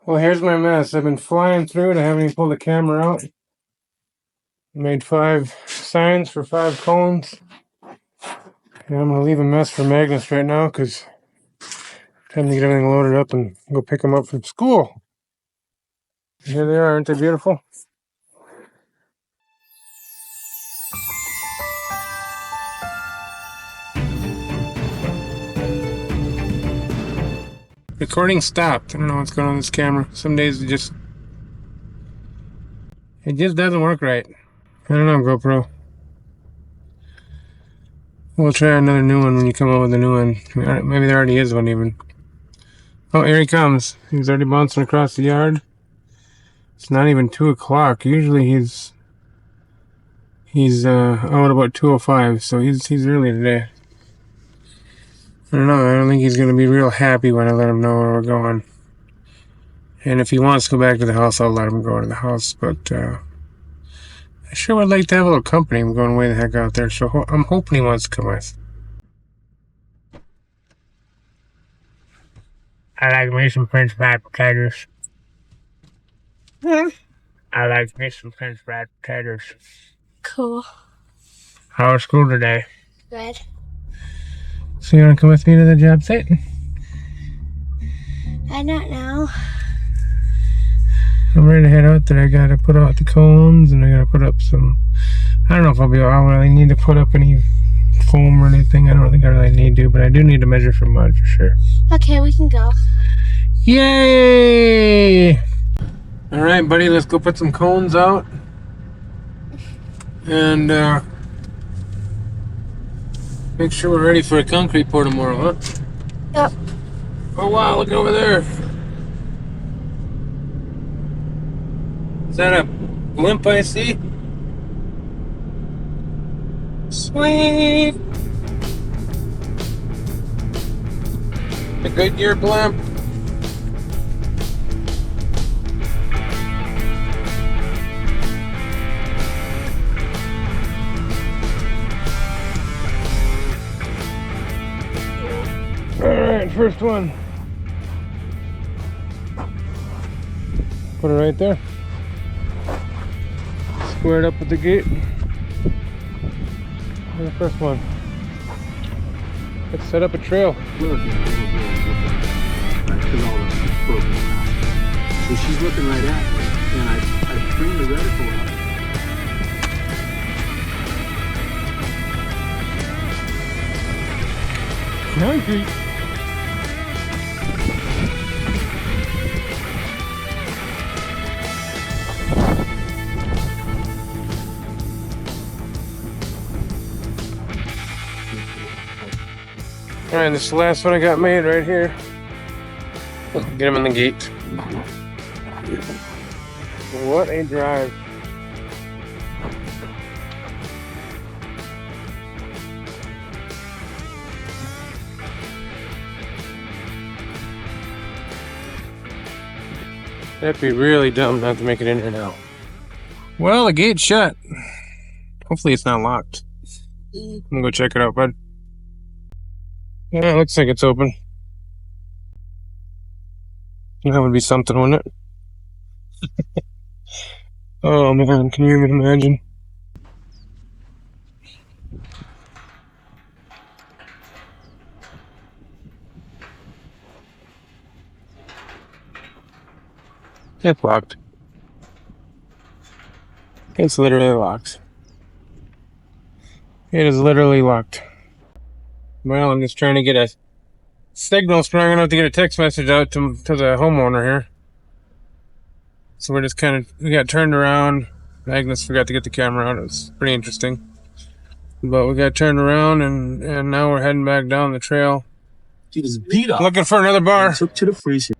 Well, here's my mess. I've been flying through it. I haven't even pulled the camera out. Made 5 signs for 5 cones. And I'm going to leave a mess for Magnus right now because time to get everything loaded up and go pick them up from school. Here they are. Aren't they beautiful? Recording stopped. I don't know what's going on with this camera. Some days it just doesn't work right. I don't know, GoPro. We'll try another new one when you come up with a new one. Maybe there already is one even. Oh, here he comes. He's already bouncing across the yard. It's not even 2 o'clock. Usually he's out about 2:05, so he's early today. I don't know. I don't think he's gonna be real happy when I let him know where we're going. And if he wants to go back to the house, I'll let him go to the house. But I sure would like to have a little company. I'm going way the heck out there, so I'm hoping he wants to come with. I like me some French fried potatoes. I like me some French fried potatoes. Cool. How was school today? Good. So you want to come with me to the job site? I don't know. I'm ready to head out there. I gotta put out the cones and I gotta put up some. I don't know if I really need to put up any foam or anything. I don't think I really need to, but I do need to measure for mud for sure. Okay, we can go. Yay! Alright, buddy, let's go put some cones out. And make sure we're ready for a concrete pour tomorrow, huh? Yep. Oh wow, look over there. Is that a blimp I see? Sweet! A Goodyear blimp. Alright, first one. Put it right there. Squared up with the gate. And the first one. Let's set up a trail. Because all the broken glass. So she's looking right at me, and I bring the reticle up. Concrete. Alright, this is the last one I got made right here. Get him in the gate. What a drive. That'd be really dumb not to make it in here now. Well, the gate's shut. Hopefully it's not locked. I'm gonna go check it out, bud. Yeah, it looks like it's open. That would be something, wouldn't it? Oh man, can you even imagine? It's locked. It's literally locked. It is literally locked. Well, I'm just trying to get a signal strong enough to get a text message out to the homeowner here. So we're just we got turned around. Magnus forgot to get the camera out. It was pretty interesting. But we got turned around and now we're heading back down the trail. She was beat up. Looking for another bar. Took to the freezer.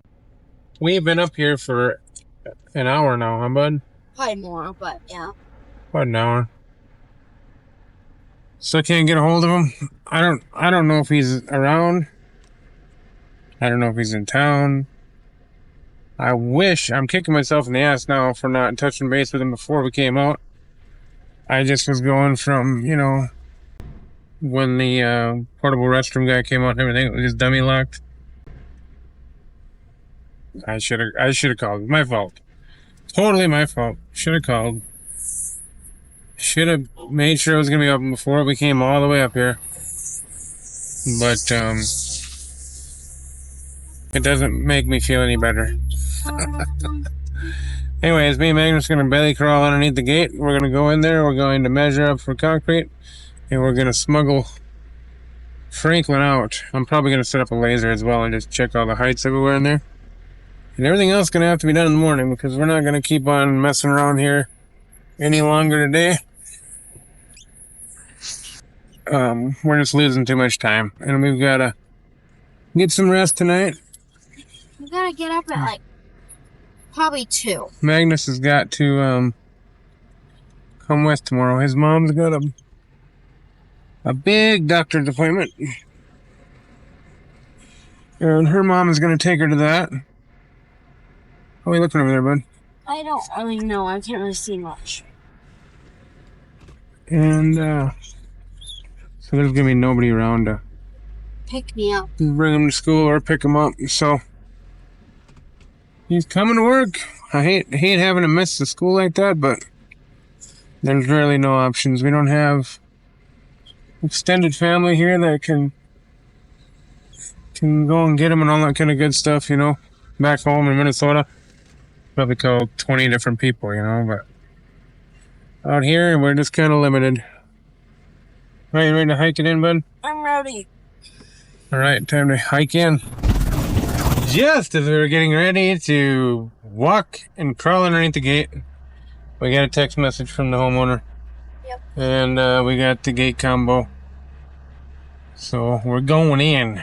We've been up here for an hour now, huh, bud? Probably more, but yeah. About an hour. Still can't get a hold of him. I don't know if he's around. I don't know if he's in town. I'm kicking myself in the ass now for not touching base with him before we came out. I just was going from, when the portable restroom guy came out and everything, it was just dummy locked. I should have called. My fault. Totally my fault. Should have called. Should have made sure it was gonna be open before we came all the way up here. But it doesn't make me feel any better. Anyways, me and Magnus are gonna belly crawl underneath the gate. We're gonna go in there. We're going to measure up for concrete, and we're gonna smuggle Franklin out. I'm probably gonna set up a laser as well and just check all the heights everywhere in there. And everything else is gonna have to be done in the morning because we're not gonna keep on messing around here any longer today. We're just losing too much time, and we've gotta get some rest tonight. We gotta get up at like probably 2. Magnus has got to come west tomorrow. His mom's got a big doctor's appointment, and her mom is gonna take her to that. How are you looking over there, bud? I don't really know. I can't really see much. And so there's gonna be nobody around to Pick me up. bring him to school or pick him up. So he's coming to work. I hate having to miss the school like that, but there's really no options. We don't have extended family here that can go and get him and all that kind of good stuff, you know. Back home in Minnesota, probably call 20 different people, you know, but out here we're just kind of limited. Right, you ready to hike it in, bud? I'm ready. All right, time to hike in. Just as we were getting ready to walk and crawl underneath the gate, we got a text message from the homeowner. Yep. And we got the gate combo. So we're going in.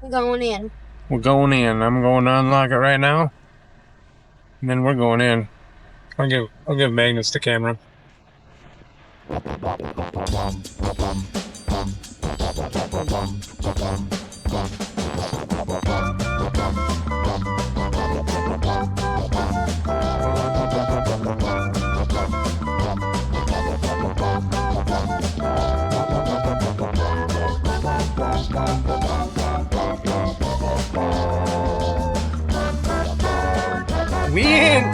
I'm going in. We're going in. I'm going to unlock it right now. And then we're going in. I'll give Magnus the camera. We in!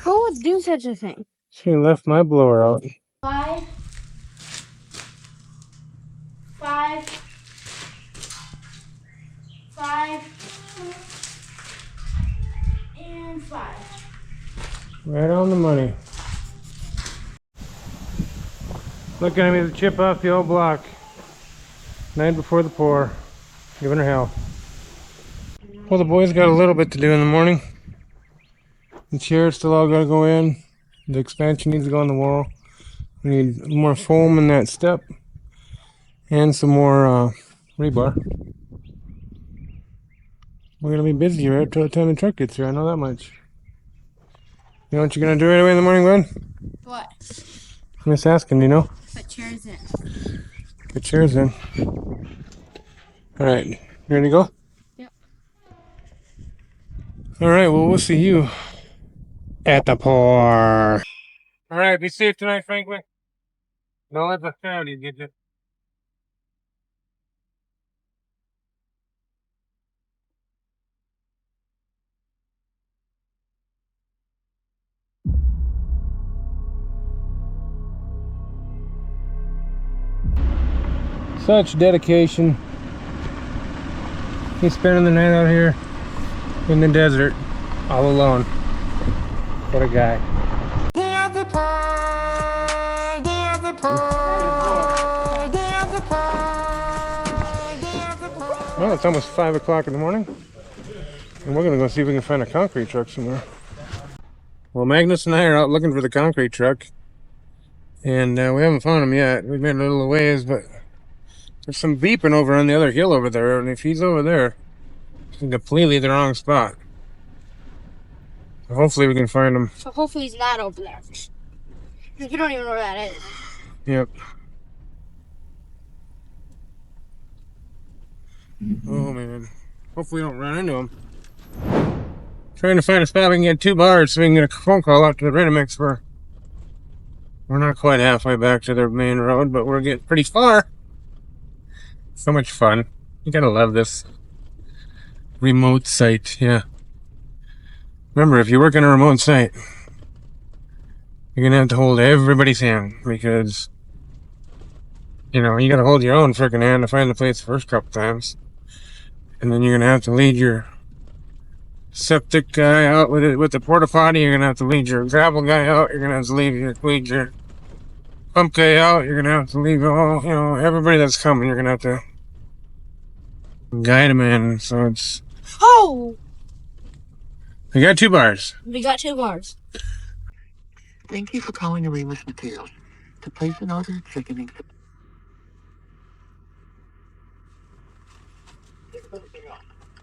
Who would do such a thing? She left my blower out. 5, 5, 5, and 5. Right on the money. Looking at me to chip off the old block. Night before the pour. Giving her hell. Well, the boys got a little bit to do in the morning. The chairs still all gotta go in. The expansion needs to go on the wall. We need more foam in that step. And some more rebar. We're gonna be busy right till the time the truck gets here, I know that much. You know what you're gonna do right away in the morning, bud? What? I'm just asking, do you know? Put chairs in. Put chairs in. Alright, you ready to go? Yep. Alright, well, we'll see you at the pour. Alright, be safe tonight, Franklin. Don't let the cloudy get you. Such dedication. He's spending the night out here in the desert, all alone. What a guy. Well, it's almost 5 o'clock in the morning, and we're gonna go see if we can find a concrete truck somewhere. Well, Magnus and I are out looking for the concrete truck. And we haven't found him yet. We've been a little ways, but there's some beeping over on the other hill over there. And if he's over there, it's in completely the wrong spot. So hopefully we can find him. So hopefully he's not over there. Because we don't even know where that is. Yep. Oh man. Hopefully we don't run into him. Trying to find a spot we can get 2 bars so we can get a phone call out to the Renamix. We're not quite halfway back to the main road, but we're getting pretty far. So much fun. You gotta love this remote site, yeah. Remember, if you work in a remote site, you're gonna have to hold everybody's hand because, you know, you gotta hold your own freaking hand to find the place the first couple times. And then you're gonna have to lead your septic guy out with the porta potty. You're gonna have to lead your gravel guy out. You're gonna have to lead your pump guy out. You're gonna have to leave all, you know, everybody that's coming. You're gonna have to guide them in. So it's. Oh! We got 2 bars. We got 2 bars. Thank you for calling Aremus Materials. To place an order, checking.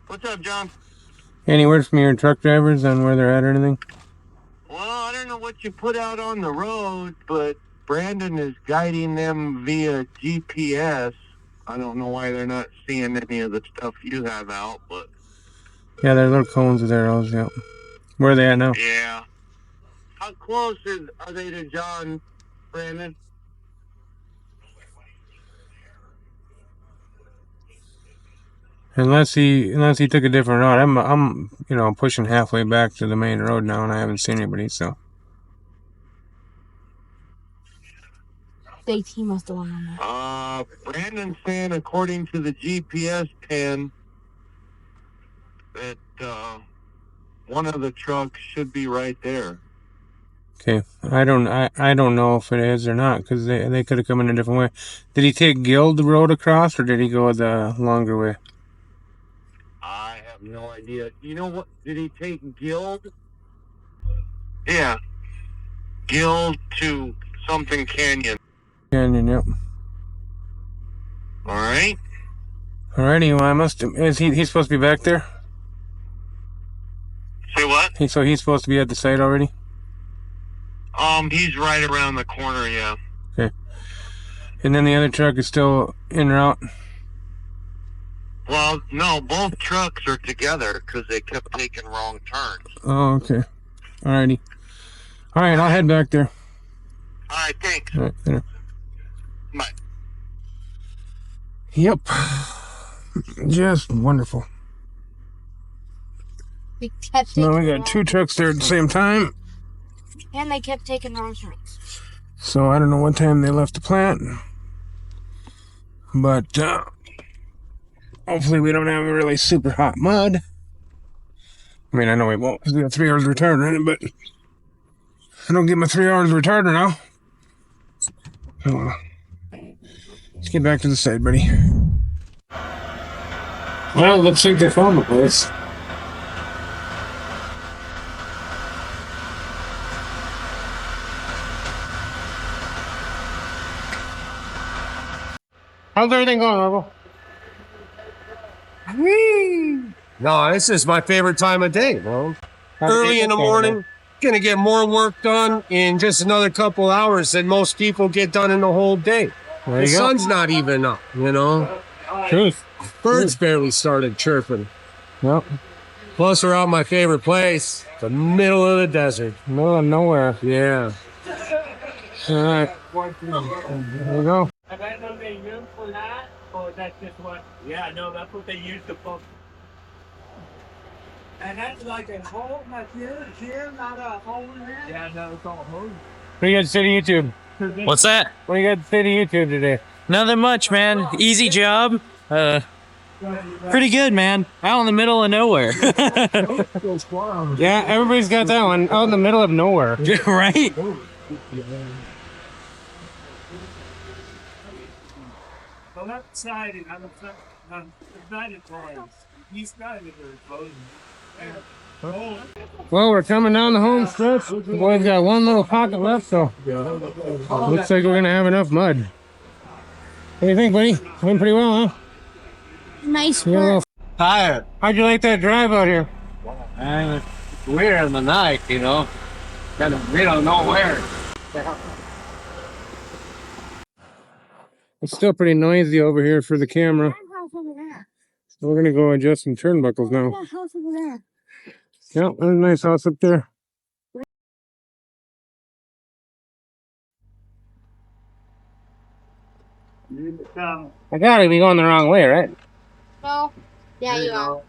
What's up, John? Any word from your truck drivers on where they're at or anything? Well, I don't know what you put out on the road, but Brandon is guiding them via GPS. I don't know why they're not seeing any of the stuff you have out, but Yeah, there's little cones with arrows, yeah. Where are they at now? yeah. How close are they to John, Brandon? Unless he took a different route. I'm you know, pushing halfway back to the main road now and I haven't seen anybody, so. They team must have won on that. Brandon's saying, according to the GPS pin, that one of the trucks should be right there. Okay. I don't know if it is or not, because they could have come in a different way. Did he take Guild Road across or did he go the longer way? I have no idea. You know what? Did he take Guild? Yeah. Guild to something Canyon. Canyon, yep. Alright? Alrighty, well he's supposed to be back there? Say what? So he's supposed to be at the site already? He's right around the corner, yeah. Okay. And then the other truck is still en route? Well, no, both trucks are together because they kept taking wrong turns. Oh, okay. Alrighty. Alright, I'll head back there. Alright, thanks. Alright, later. Bye. Yep. Just wonderful. We kept Now taking we got 2 trucks there at the same time. and they kept taking wrong turns. So I don't know what time they left the plant. But hopefully we don't have a really super hot mud. I mean, I know we won't because we got 3 hours retarder in it, but I don't get my 3 hours retarder now. So let's get back to the site, buddy. Well, looks like they found the place. How's everything going, Marvel? No, this is my favorite time of day, bro. Early in the morning, gonna get more work done in just another couple hours than most people get done in the whole day. There The you go. sun's not even up, you know? Truth. Birds barely started chirping. Yep. Plus, we're out my favorite place, the middle of the desert. Middle of nowhere. Yeah. Alright. There you go. And I know they use for that, or that's just what? Yeah, no, that's what they use to pump. And that's like a hole, not here, not a hole in there? Yeah, no, it's all a hose. What do you got to say to YouTube? What's that? What do you got to say to YouTube today? Nothing much, man. Easy job. Pretty good, man. Out in the middle of nowhere. Yeah, everybody's got that one. Out in the middle of nowhere. Right? The left side and on the side is lines. East side is closed. And Well, we're coming down the home stretch. The boys got one little pocket left, so looks like we're gonna have enough mud. What do you think, buddy? Went pretty well, huh? Nice You got a little- work. Tired. How'd you like that drive out here? And we're in the night, you know. Kind of middle of nowhere. It's still pretty noisy over here for the camera. House over there. So we're gonna go adjust some turnbuckles now. That house over there. Yep, there's a nice house up there. I gotta be going the wrong way, right? No. Yeah, you are.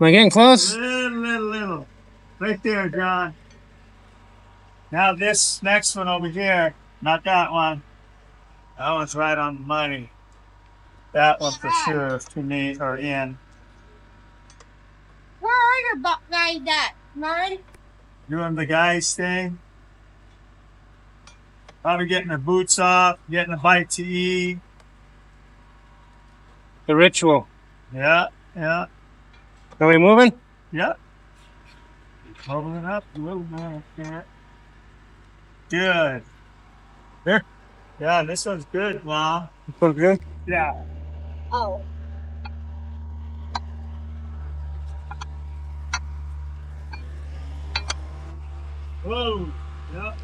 Am I getting close? Little. Right there, John. Now this next one over here, not that one. That one's right on the money. That one for sure to me or in. Where are your guys at? Mine? Doing the guys thing. Probably getting their boots off, getting a bite to eat. The ritual. Yeah. Are we moving? Yeah. Moving it up a little bit. Yeah. Good. There? Yeah, this one's good, Mom. This one's good? Yeah. Oh. Whoa. Yeah.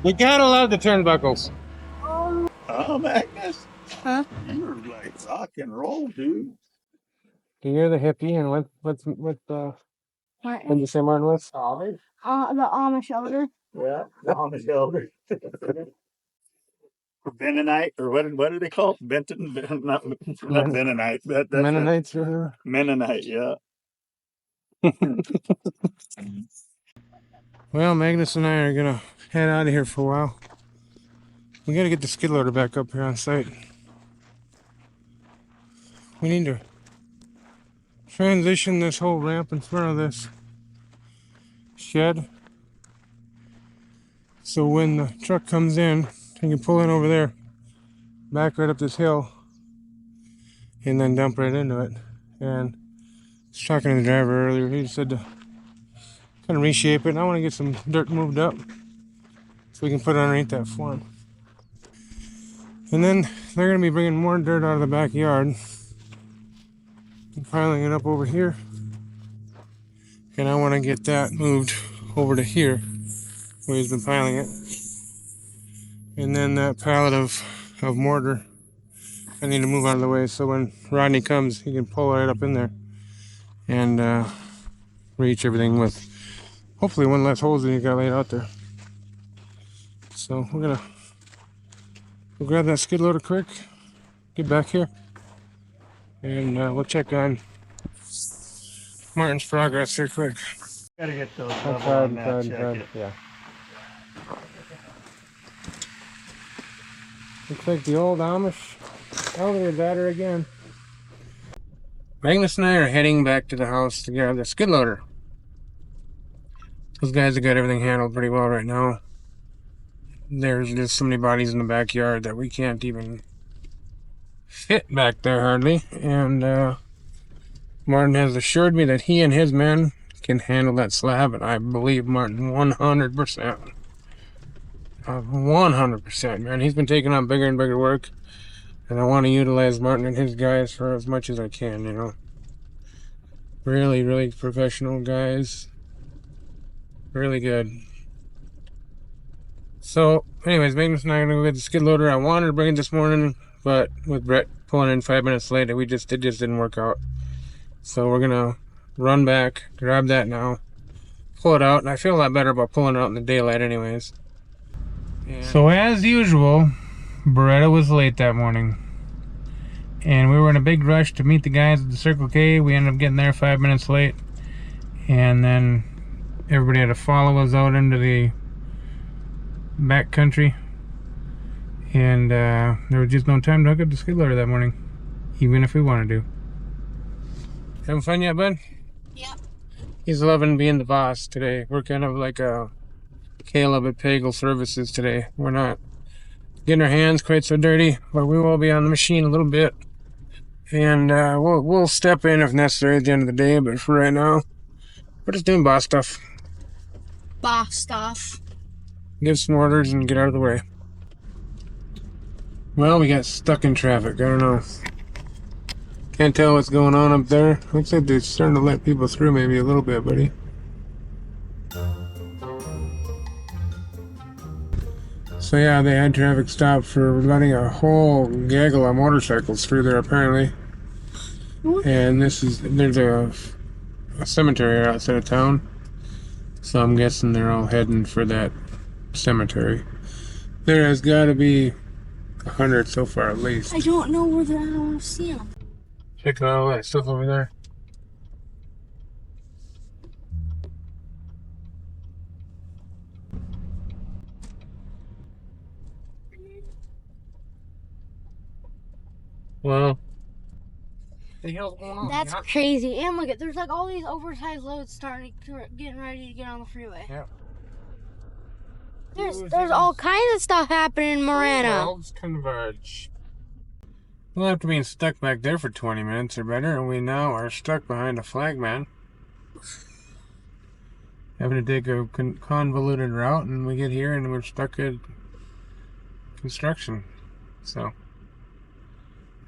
We gotta love the turnbuckles. Oh, Magnus. Huh? You're like rock and roll, dude. You're the hippie, and what did you say Martin was? Amish? The Amish elder. Yeah, Amish elder. Mennonite, or what do they call it? Benton? Not Mennonite. That's Mennonites or whatever. Mennonite, yeah. Well, Magnus and I are gonna head out of here for a while. We gotta get the skid loader back up here on site. We need to transition this whole ramp in front of this shed, so when the truck comes in, you can pull in over there, back right up this hill, and then dump right into it. And I was talking to the driver earlier, he said to kind of reshape it, and I want to get some dirt moved up so we can put it underneath that form. And then they're going to be bringing more dirt out of the backyard and piling it up over here. And I want to get that moved over to here where he's been piling it. And then that pallet of mortar I need to move out of the way so when Rodney comes he can pull right up in there and reach everything with hopefully one less holes than he got laid out there. So we're gonna go grab that skid loader quick, get back here, and we'll check on Martin's progress here quick. Gotta get those Inside, double on that inside, check. inside, yeah. Looks like the old Amish elevator batter again. Magnus and I are heading back to the house to grab the skid loader. Those guys have got everything handled pretty well right now. There's just so many bodies in the backyard that we can't even fit back there hardly. And Martin has assured me that he and his men can handle that slab, and I believe Martin 100%. 100%, man. He's been taking on bigger and bigger work, and I want to utilize Martin and his guys for as much as I can, you know. Really, really professional guys. Really good. So, anyways, Magnus and I are going to go get the skid loader. I wanted to bring it this morning, but with Brett pulling in 5 minutes late, it just didn't work out. So we're going to run back, grab that now, pull it out, and I feel a lot better about pulling it out in the daylight anyways. So as usual, Beretta was late that morning, and we were in a big rush to meet the guys at the Circle K. We ended up getting there 5 minutes late, and then everybody had to follow us out into the back country, and there was just no time to hook up the skid loader that morning, even if we wanted to. Having fun yet, bud? Yep. He's loving being the boss today. We're kind of like a Caleb at Pagel Services today. We're not getting our hands quite so dirty, but we will be on the machine a little bit. And we'll step in if necessary at the end of the day, but for right now, we're just doing boss stuff. Boss stuff. Give some orders and get out of the way. Well, we got stuck in traffic. I don't know. Can't tell what's going on up there. Looks like they're starting to let people through maybe a little bit, buddy. So yeah, they had traffic stopped for letting a whole gaggle of motorcycles through there apparently. And there's a cemetery outside of town. So I'm guessing they're all heading for that cemetery. There has got to be 100 so far at least. I don't know where they're at. I want to see them. Check out all that stuff over there. Well, the hell's going on? That's crazy. And look at, there's like all these oversized loads getting ready to get on the freeway. Yeah. There's all kinds of stuff happening in Marana. Worlds converge. Well, after being stuck back there for 20 minutes or better, and we now are stuck behind a flagman. Having to take a convoluted route, and we get here and we're stuck at construction. So,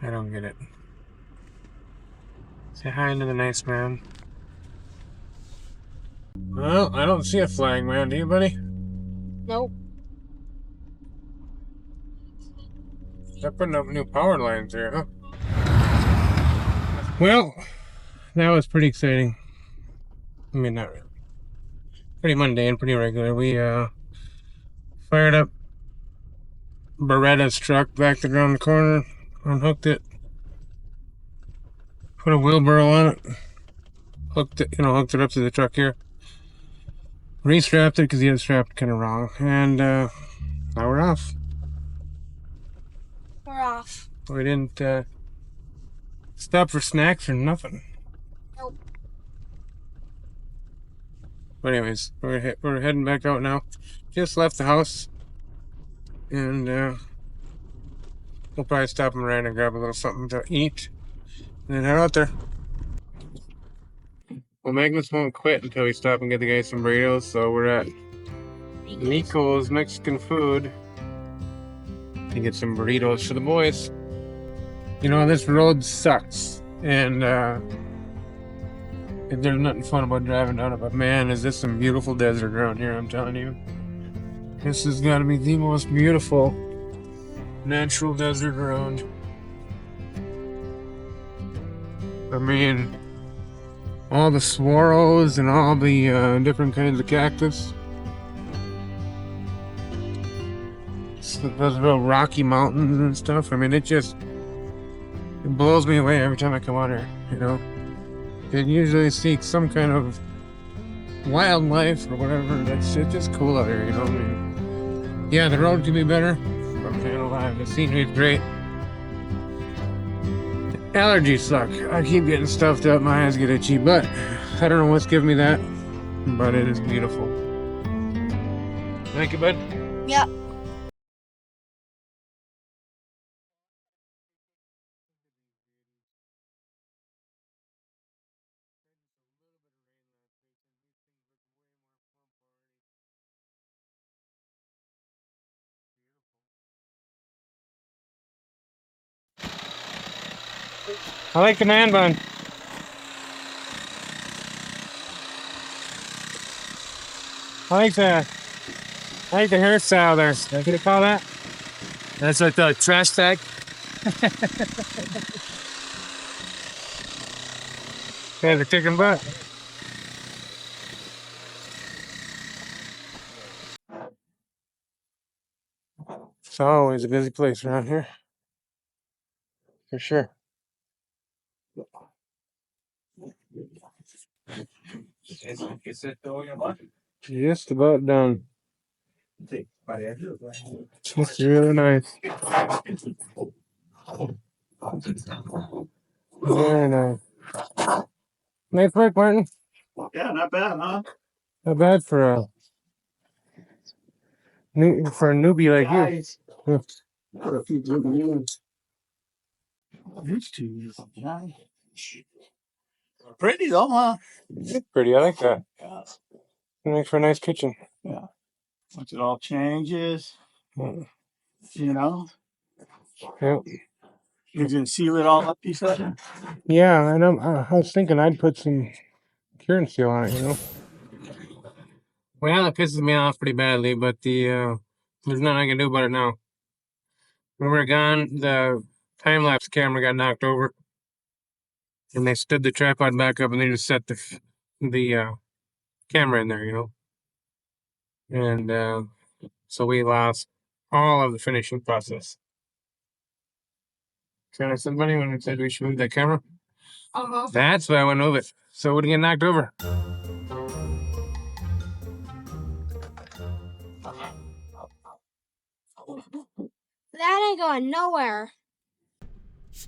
I don't get it. Say hi to the nice man. Well, I don't see a flagman, do you, buddy? Nope. They're putting up new power lines here, huh? Well, that was pretty exciting. I mean, not really. Pretty mundane, pretty regular. We fired up Beretta's truck, backed it around the corner, unhooked it, put a wheelbarrow on it, hooked it up to the truck here, restrapped it because he had it strapped kind of wrong, and now we're off. We're off. We didn't stop for snacks or nothing. Nope. But anyways, we're heading back out now. Just left the house, and we'll probably stop in Miranda and grab a little something to eat, and then head out there. Well, Magnus won't quit until we stop and get the guys some burritos, so we're at Nico's Mexican Food to get some burritos for the boys. You know, this road sucks, and there's nothing fun about driving down it, but man, is this some beautiful desert around here, I'm telling you. This has got to be the most beautiful natural desert around. I mean, all the swallows and all the different kinds of cactus. Those real rocky mountains and stuff. I mean, it blows me away every time I come out here, you know. It usually seeks some kind of wildlife or whatever. It's just cool out here, you know. I mean, yeah, the road could be better, but I'm saying alive. The scenery is great. Allergies suck. I keep getting stuffed up, my eyes get itchy, but I don't know what's giving me that, but it is beautiful. Thank you, bud. Yep. I like the man bun. I like the hairstyle there. What do you call that? That's like the trash tag. Yeah, the chicken butt. It's always a busy place around here. For sure. Just about done. It's really nice. Very nice. Nice work, Martin. Yeah, not bad, huh? Not bad for a newbie like you. Guys. Yeah. Put a few good news. These two nice. Pretty though, huh? It's pretty. I like that. Yeah. It makes for a nice kitchen. Yeah. Once it all changes, Mm. you know, Yeah. you can seal it all up, you said? Yeah, and I was thinking I'd put some curing seal on it, you know. Well, it pisses me off pretty badly, but there's nothing I can do about it now. When we were gone, the time-lapse camera got knocked over, and they stood the tripod back up, and they just set the camera in there, you know. And so we lost all of the finishing process. So I said, buddy, when I said we should move that camera, that's why I went to move it, so it wouldn't get knocked over. That ain't going nowhere.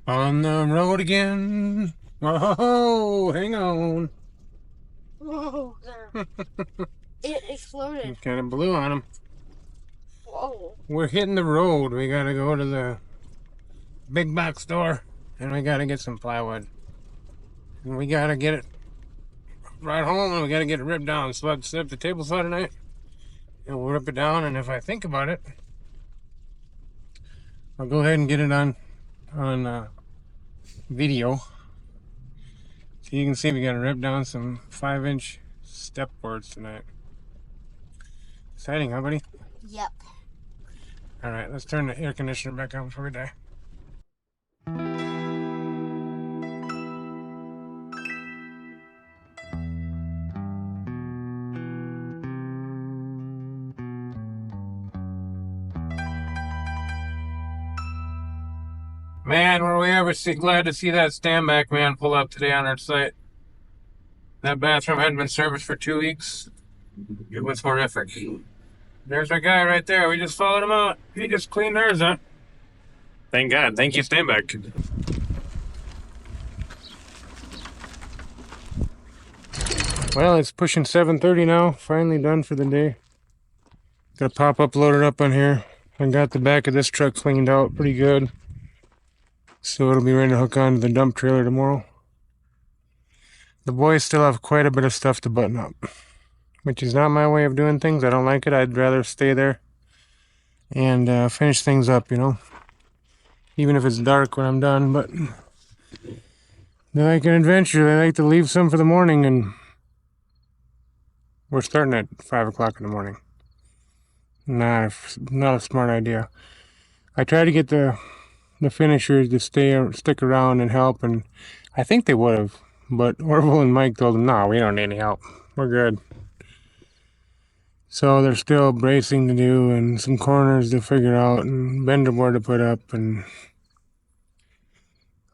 On the road again. Whoa, hang on. Whoa, there. It exploded. It kind of blew on him. Whoa. We're hitting the road. We gotta go to the big box store, and we gotta get some plywood. And we gotta get it right home, and we gotta get it ripped down. So I'd set up the table saw tonight, and we'll rip it down. And if I think about it, I'll go ahead and get it on video. So you can see we gotta rip down some 5-inch step boards tonight. Exciting, huh, buddy? Yep. All right, let's turn the air conditioner back on before we die. Man, were we ever glad to see that Standback man pull up today on our site. That bathroom hadn't been serviced for 2 weeks. It was horrific. There's our guy right there. We just followed him out. He just cleaned ours up. Thank God. Thank you, Standback. Well, it's pushing 7:30 now. Finally done for the day. Got a pop-up loaded up on here. I got the back of this truck cleaned out pretty good. So it'll be ready to hook onto the dump trailer tomorrow. The boys still have quite a bit of stuff to button up, which is not my way of doing things. I don't like it. I'd rather stay there and finish things up, you know, even if it's dark when I'm done. But they like an adventure. They like to leave some for the morning, and we're starting at 5 o'clock in the morning. Not a smart idea. I try to get the finishers to stick around and help, and I think they would have, but Orville and Mike told them, no, we don't need any help. We're good. So there's still bracing to do and some corners to figure out and bender board to put up and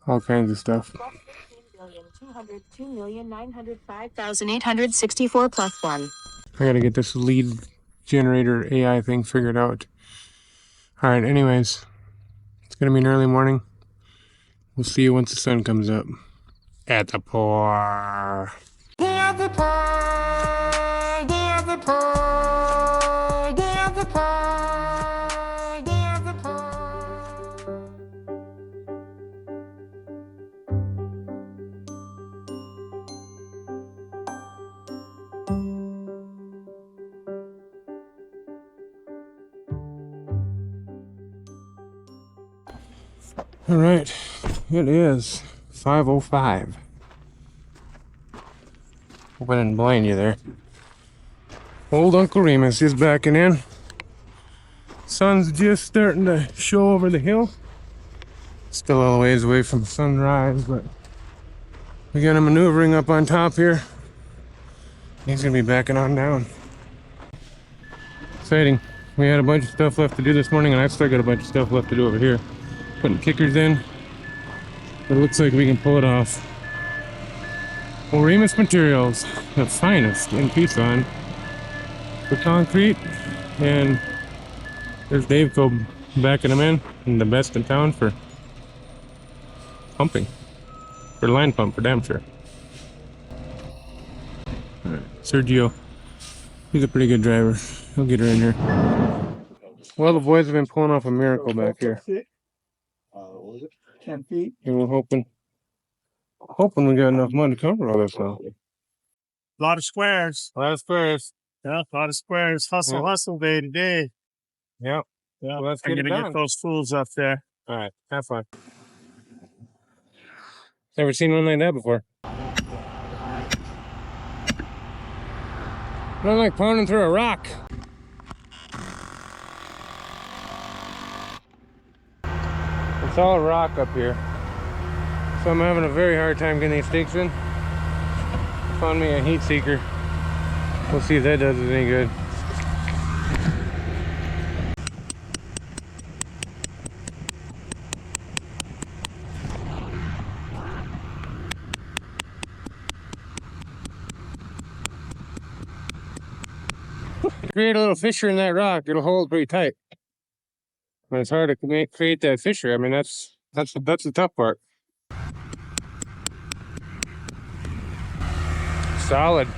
all kinds of stuff. 202,905,864 plus 1. I gotta get this lead generator AI thing figured out. Alright, anyways. It's gonna be an early morning. We'll see you once the sun comes up. At the pour. At the pour. At the pour. At the pour. At the pour. All right, it is 5:05. Hope I didn't blind you there. Old Uncle Remus is backing in. Sun's just starting to show over the hill. Still a little ways away from sunrise, but we got him maneuvering up on top here. He's gonna be backing on down. Exciting. We had a bunch of stuff left to do this morning, and I've still got a bunch of stuff left to do over here. Putting kickers in, but it looks like we can pull it off. Well, Remus Materials, the finest in Tucson for concrete, and there's Dave Co backing them in, and the best in town for pumping, for line pump for damn sure. All Sergio. He's a pretty good driver. He'll get her in here. Well, the boys have been pulling off a miracle back here. 10 feet. And we're hoping we got enough money to cover all this now. A lot of squares. Last first. Yeah, a lot of squares. Hustle, Yeah. hustle day to day. Yep. Yeah, Well, let's I'm get it gonna done. get those fools up there. All right. Have fun. Never seen one like that before. Not like pounding through a rock. It's all rock up here. So I'm having a very hard time getting these stakes in. Found me a heat seeker. We'll see if that does us any good. Create a little fissure in that rock, it'll hold pretty tight. But it's hard to create that fissure. I mean, that's the tough part. Solid.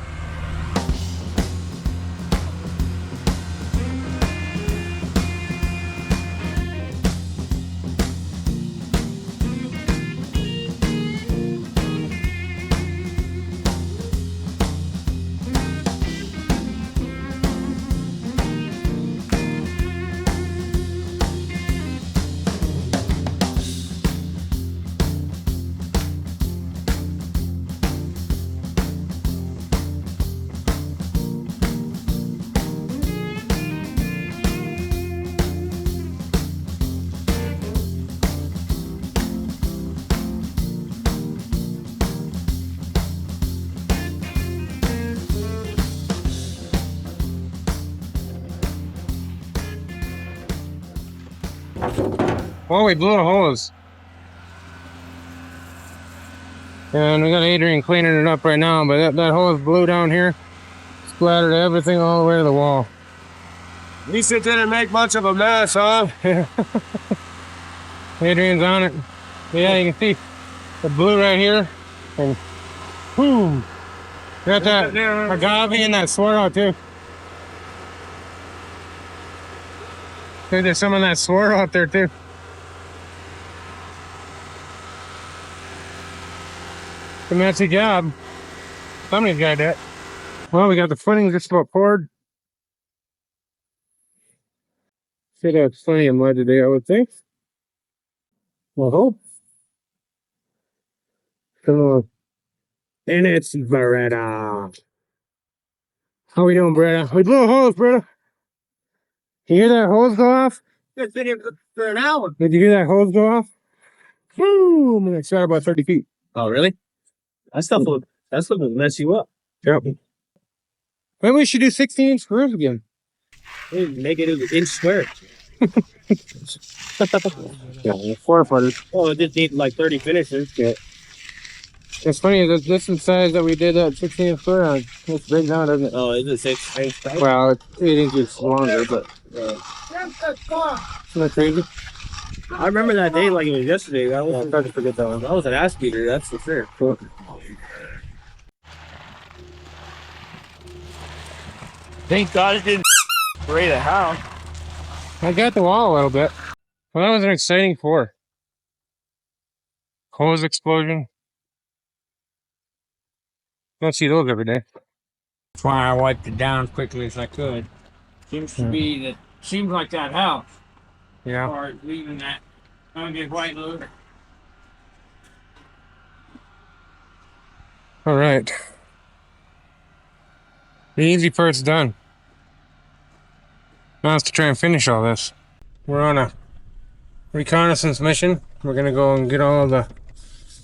Well, we blew a hose. And we got Adrian cleaning it up right now, but that hose blew down here. Splattered everything all the way to the wall. At least it didn't make much of a mess, huh? Adrian's on it. Yeah, you can see the blue right here. And boom! Got that agave and that swirl too. There's some of that swirl out there too. It's a messy job. Somebody's got that. Well, we got the footings just about poured. Should have plenty of mud today, I would think. Well, hope. So, and it's Beretta. How we doing, Beretta? We blew a hose, Beretta. You hear that hose go off? It's been here for an hour. Did you hear that hose go off? Boom! And it shot about 30 feet. Oh, really? That stuff will mess you up. Yep. Maybe we should do 16-inch screws again. Make it an inch square. Yeah, 4 footers. Oh, it just need like 30 finishes. Yeah. It's funny, this is the size that we did that 16-inch square on. It's big now, doesn't it? Oh, is it 6? Well, it's 8 inches longer, but... Isn't that crazy? I remember that day like it was yesterday. I Yeah, I started to forget that one. was an ass beater, that's for sure. Cool. Thank God it didn't spray the house. I got the wall a little bit. Well, that was an exciting 4. Hose explosion. Don't see those every day. That's why I wiped it down as quickly as I could. Seems like that house. Yeah. Or leaving that ugly white look. All right. The easy part's done. Now it's to try and finish all this. We're on a reconnaissance mission. We're gonna go and get all the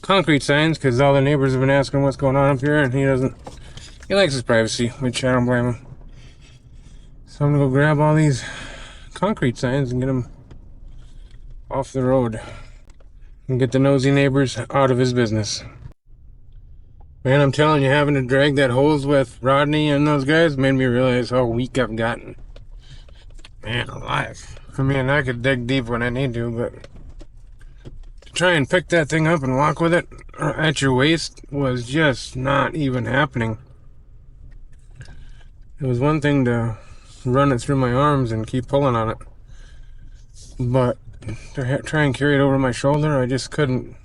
concrete signs because all the neighbors have been asking what's going on up here, and he likes his privacy, which I don't blame him. So I'm gonna go grab all these concrete signs and get them off the road and get the nosy neighbors out of his business. Man, I'm telling you, having to drag that hose with Rodney and those guys made me realize how weak I've gotten. Man alive. I mean, I could dig deep when I need to, but to try and pick that thing up and walk with it at your waist was just not even happening. It was one thing to run it through my arms and keep pulling on it, but to try and carry it over my shoulder, I just couldn't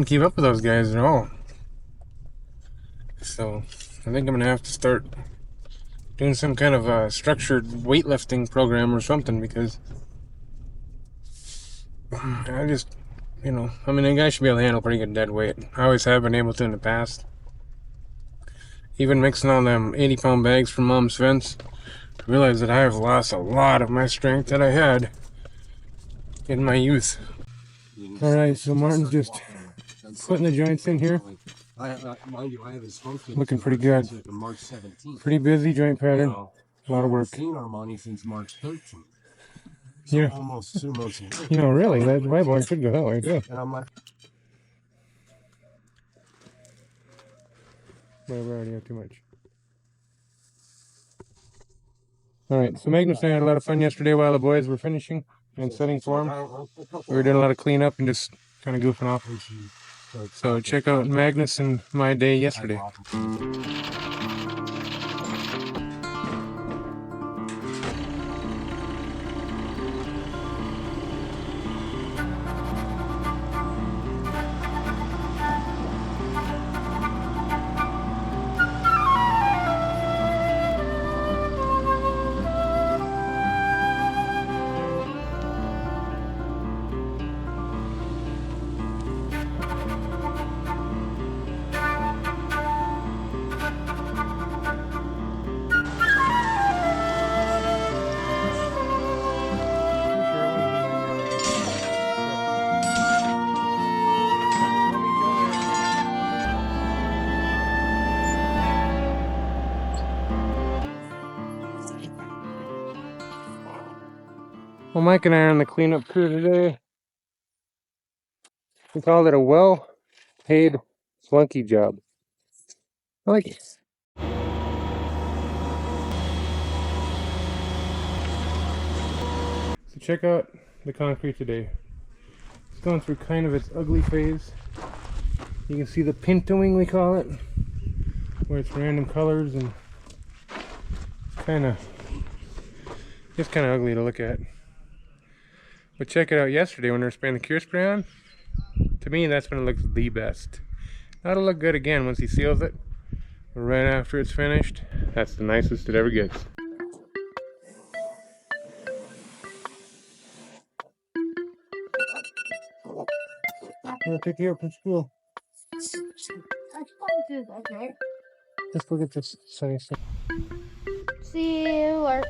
keep up with those guys at all. So I think I'm gonna have to start doing some kind of a structured weightlifting program or something, because I just, you know, I mean, a guy should be able to handle pretty good dead weight. I always have been able to in the past. Even mixing on them 80-pound bags from Mom's fence, I realized that I have lost a lot of my strength that I had in my youth. Alright, so Martin's just putting the joints in here. Looking pretty good. Pretty busy joint pattern. A lot of work. You know, really, that my boy should go that way too. But we already have too much. Alright, so Magnus and I had a lot of fun yesterday while the boys were finishing and setting form. We were doing a lot of cleanup and just kind of goofing off. So check out Magnus and my day yesterday. Well, Mike and I are on the cleanup crew today. We called it a well-paid flunky job. I like it. So check out the concrete today. It's going through kind of its ugly phase. You can see the pintoing, we call it, where it's random colors and it's kind of ugly to look at. But check it out yesterday when they were spraying the cure spray on. To me, that's when it looks the best. That'll look good again once he seals it. But right after it's finished, that's the nicest it ever gets. I'll take you up from school. Let's look at this sunny side. Sealer.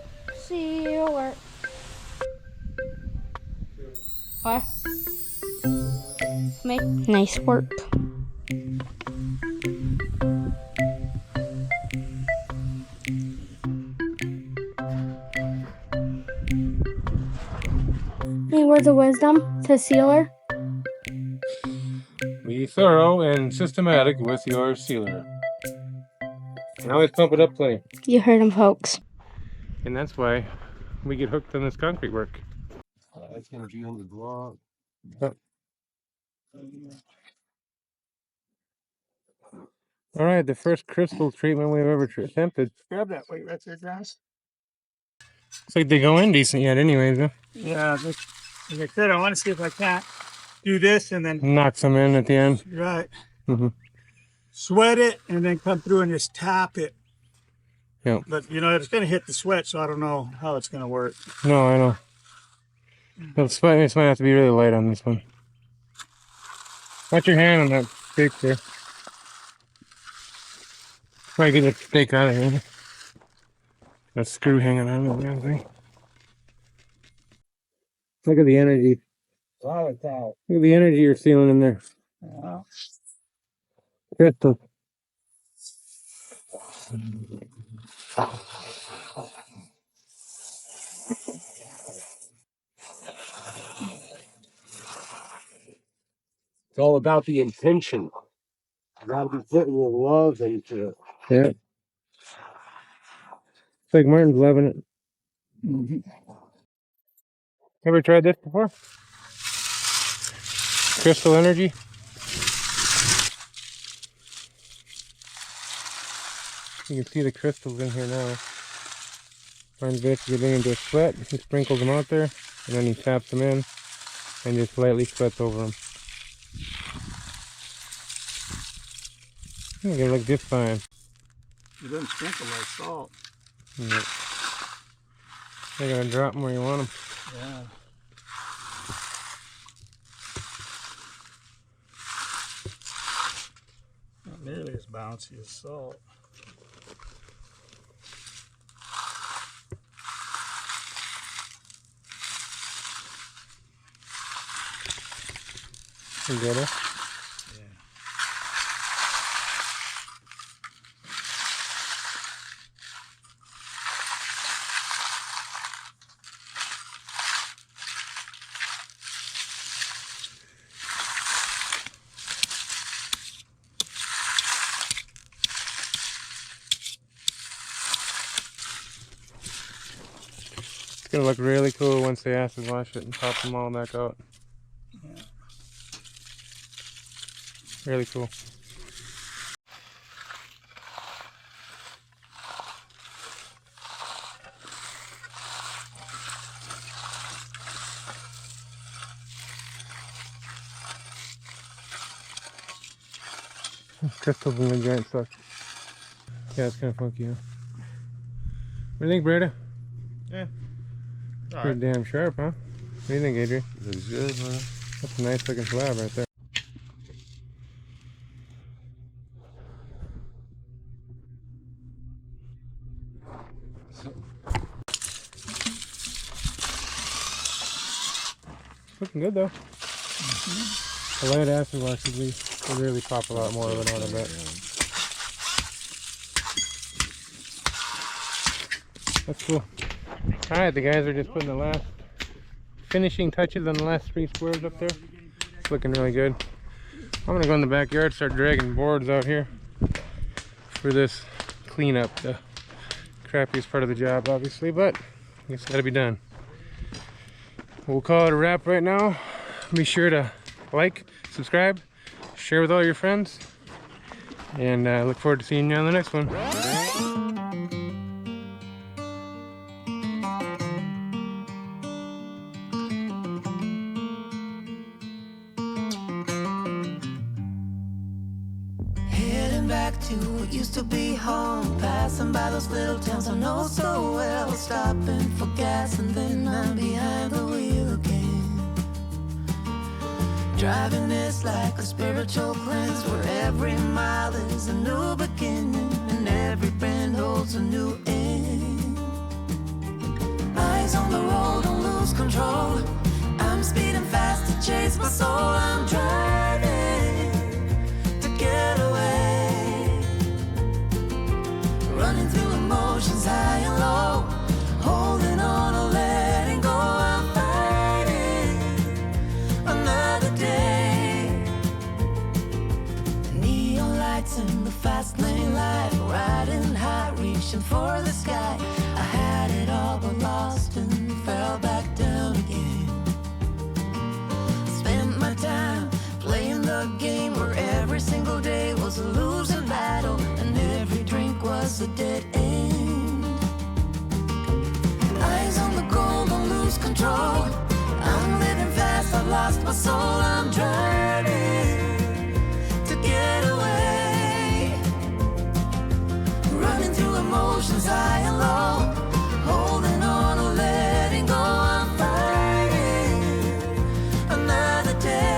What? Make nice work. Any words of wisdom to Sealer? Be thorough and systematic with your sealer. And always pump it up plenty. You heard him, folks. And that's why we get hooked on this concrete work. That's gonna be on the block. All right, the first crystal treatment we've ever attempted. Grab that weight right there, guys. Looks like they go in decent yet anyways, huh? Yeah, like I said, I want to see if I can't do this and then Knock some in at the end. right, Mm-hmm. sweat it and then come through and just tap it. Yeah. But you know, it's gonna hit the sweat, so I don't know how it's gonna work. No, I know. This might have to be really light on this one. Watch your hand on that stake there. Try to get the stake out of here. That screw hanging on the damn thing. Look at the energy. Look at Look at the energy you're feeling in there. that. Crystal. It's all about the intention. You gotta be putting your love into it. Yeah. It's like Martin's loving it. Mm-hmm. Ever tried this before? Crystal energy? You can see the crystals in here now. Finds basically getting into a sweat. He sprinkles them out there, and then he taps them in, and just lightly sweats over them. They look just fine. You didn't sprinkle like salt. Yep. They're gonna drop them where you want them. Yeah. Not nearly as bouncy as salt. You get it? It's gonna look really cool once they acid wash it and pop them all back out. Yeah. Really cool. Crystals in the giant suck. Yeah, it's kind of funky, huh? What do you think, Breda? Yeah. Pretty damn sharp, huh? What do you think, Adrian? Looks good, man. That's a nice looking slab right there. Looking good though. The light acid wash will really pop a lot more of it on, I bet. That's cool. Alright, the guys are just putting the last finishing touches on the last 3 squares up there. It's looking really good. I'm gonna go in the backyard, start dragging boards out here for this cleanup. The crappiest part of the job, obviously, but I guess it's gotta be done. We'll call it a wrap right now. Be sure to like, subscribe, share with all your friends, and look forward to seeing you on the next one. Heading back to what used to be home, passing by those little towns I know so well, stopping for gas and then I'm behind the wheel again. Driving is like a spiritual cleanse, where every mile is a new beginning and every bend holds a new end. Eyes on the road, don't lose control. I'm speeding fast to chase my soul. I'm driving to get away, running through emotions high and low, holding on or letting go. I'm fighting another day. The neon lights in the fast lane life, riding high, reaching for the sky. I had it all but lost and fell back down again. Spent my time playing the game where every single day was a losing battle and every drink was a dead end. Eyes on the goal, don't lose control. I'm living fast, I've lost my soul. I'm driving to get away, running through emotions high and low, holding on or letting go. I'm fighting another day.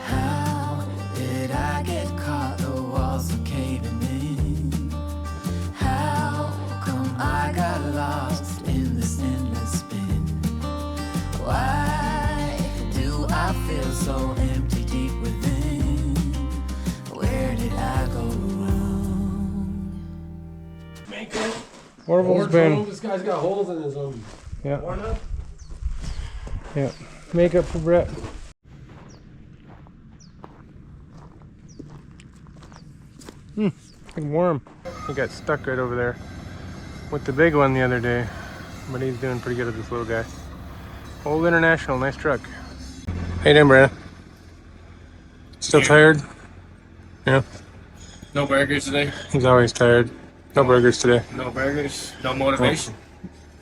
How did I get caught? The walls are caving in. How come I got lost in this endless spin? Why do I feel so empty deep within? Where did I go wrong? Orville's been, This guy's got holes in his yeah. Yeah, makeup for Brett. Big worm. He got stuck right over there with the big one the other day, but he's doing pretty good at this little guy. Old International, nice truck. Hey, doing, Brett? Still tired? Yeah. No burgers today. He's always tired. No burgers today. No burgers. No motivation.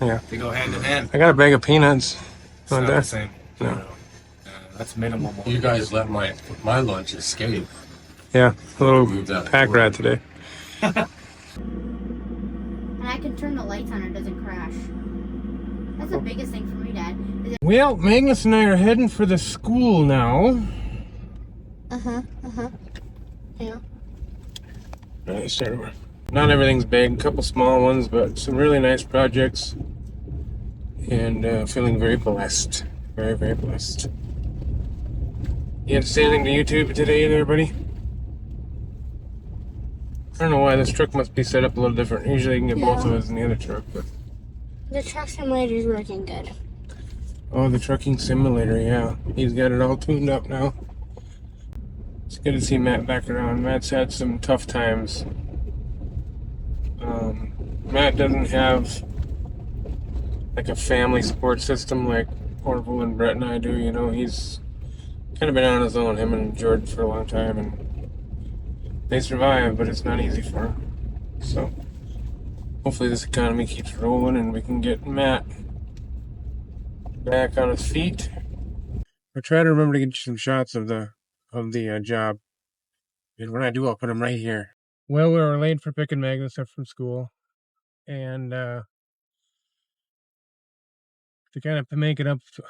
Yeah. They go hand in hand. I got a bag of peanuts. It's not the same. No. That's minimal. You guys let my lunch escape. Yeah, a little Move that pack forward. rat today. And I can turn the lights on, it doesn't crash. That's the biggest thing for me, Dad. Well, Magnus and I are heading for the school now. Yeah. Let's start over. Not everything's big, a couple small ones, but some really nice projects. And feeling very blessed. Very, very blessed. You had to say anything to YouTube today either, buddy? I don't know why this truck must be set up a little different. Usually you can get both of us in the other truck, but... The truck simulator is working good. Oh, the trucking simulator, yeah. He's got it all tuned up now. It's good to see Matt back around. Matt's had some tough times. Matt doesn't have like a family support system like Orville and Brett and I do, you know. He's kind of been on his own, him and George, for a long time, and they survive, but it's not easy for him. So hopefully this economy keeps rolling and we can get Matt back on his feet. I'll try to remember to get you some shots of the job. And when I do, I'll put them right here. Well, we were late for picking Magnus up from school. And to kind of make it up to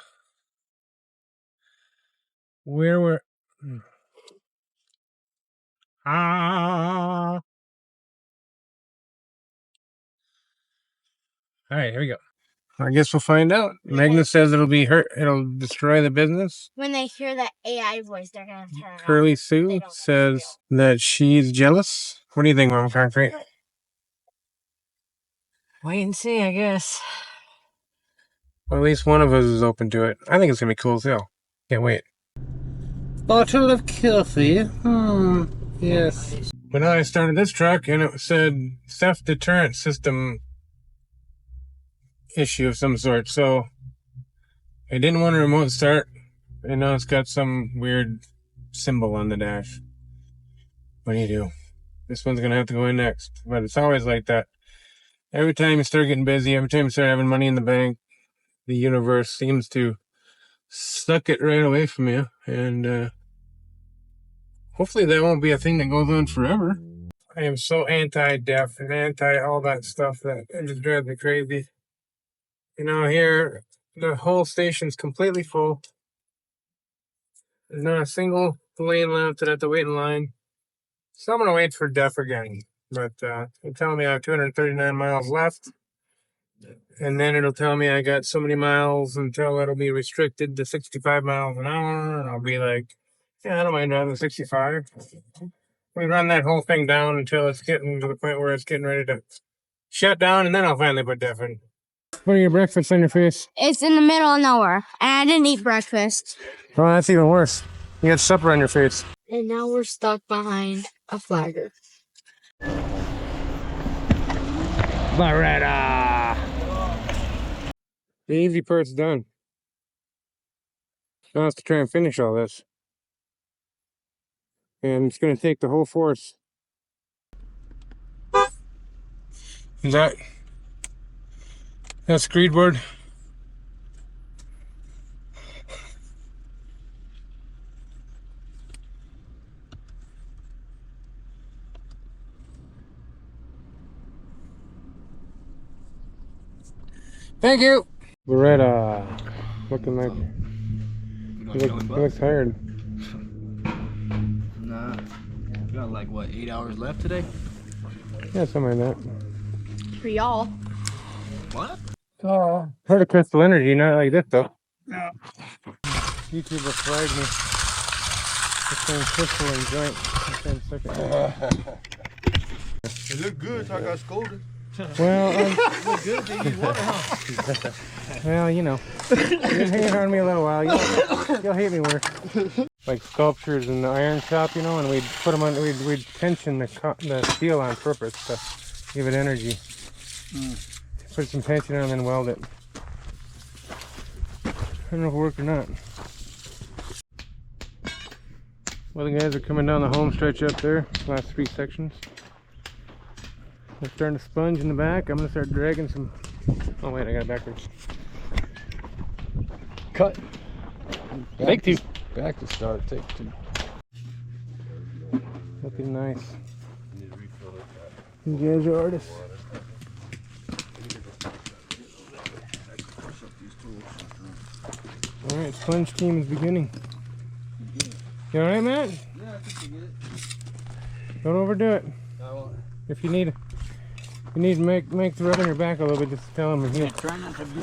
where we're... All right, here we go. I guess we'll find out. Magnus says it'll destroy the business. When they hear that AI voice, they're gonna turn it Curly off. Sue says that she's jealous. What do you think, Mom Concrete? Wait and see, I guess. Well, at least one of us is open to it. I think it's gonna be cool as hell. Can't wait. Bottle of coffee. Yes. But now I started this truck and it said theft deterrent system issue of some sort. So I didn't want a remote start, and now it's got some weird symbol on the dash. What do you do? This one's gonna have to go in next. But it's always like that. Every time you start getting busy, every time you start having money in the bank, the universe seems to suck it right away from you. And hopefully that won't be a thing that goes on forever. I am so anti-deaf and anti all that stuff that it just drives me crazy. You know, here, the whole station's completely full. There's not a single lane left, and I have to wait in line. So I'm going to wait for deaf again. But they're telling me I have 239 miles left. And then it'll tell me I got so many miles until it'll be restricted to 65 miles an hour. And I'll be like, yeah, I don't mind driving 65. We run that whole thing down until it's getting to the point where it's getting ready to shut down, and then I'll finally put deaf in. What are your breakfast on your face? It's in the middle of nowhere, and I didn't eat breakfast. Oh, that's even worse. You got supper on your face. And now we're stuck behind a flagger. Beretta! The easy part's done. Now it's to try and finish all this. And it's going to take the whole force. Is that screed board? Thank you. Beretta, looking like you look tired. Nah, we got like what, 8 hours left today? Yeah, something like that. For y'all. What? Oh, heard of Crystal Energy, not like this though. No. YouTuber flagged me. It's saying Crystal and joint. It looked good, so I got scolded. Well, Good thing you water, huh? well, you know, you've been hanging on me a little while. You'll hate me worse. Like sculptures in the iron shop, you know, and we'd put them on. We'd tension the steel on purpose to give it energy. Put some tension on and then weld it. I don't know if it worked or not. Well, the guys are coming down the home stretch up there. Last 3 sections. They're starting to sponge in the back. I'm gonna start dragging some. Oh wait, I got it backwards. Cut. Take 2. Back to start. Take 2. Looking nice. You guys are artists. Alright, sponge team is beginning. You alright, Matt? Yeah, I think you get it. Don't overdo it. I won't. If you need to make the rub on your back a little bit, just tell them. Try not to be